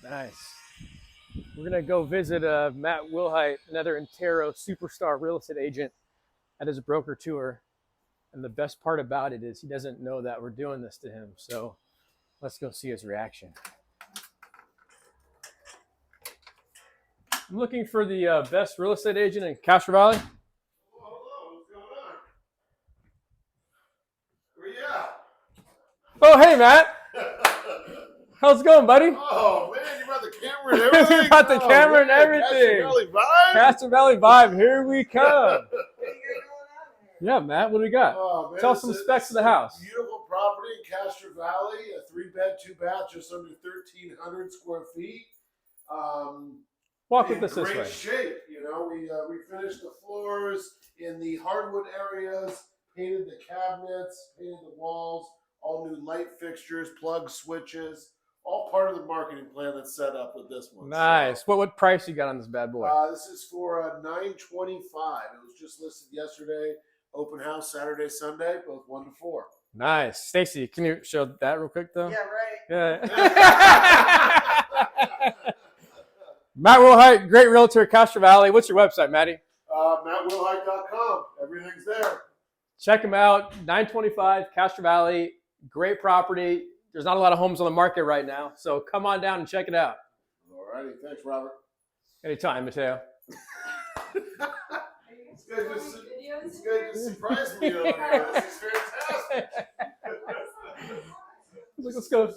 Nice. We're going to go visit Matt Wilhite, another Intero superstar real estate agent at his broker tour. And the best part about it is he doesn't know that we're doing this to him. So let's go see his reaction. I'm looking for the best real estate agent in Castro Valley. Hello, what's going on? Where you at? Oh, hey, Matt. How's it going, buddy? Oh, man, you brought the camera and everything? We got the camera and everything. Castro Valley Vibe? Castro Valley Vibe, here we come. Yeah, Matt, what do we got? Oh, man, Tell us some specs of the house. Beautiful property in Castro Valley, a 3-bed, 2-bath, just under 1,300 square feet. Walk with us this way. Great shape, you know. We finished the floors in the hardwood areas, painted the cabinets, painted the walls, all new light fixtures, plug switches, all part of the marketing plan that's set up with this one. Nice. So, What price you got on this bad boy? this is for $925. It was just listed yesterday. Open house Saturday, Sunday, both 1 to 4. Nice. Stacy, can you show that real quick though? Yeah, right. Yeah. Matt Wilhite, great realtor, Castro Valley. What's your website, Matty? MattWilhite.com. Everything's there. Check them out. 925 Castro Valley. Great property. There's not a lot of homes on the market right now, so come on down and check it out. All righty. Thanks, Robert. Anytime, Mateo. This guy just surprised me over here. This is fantastic. Let's go.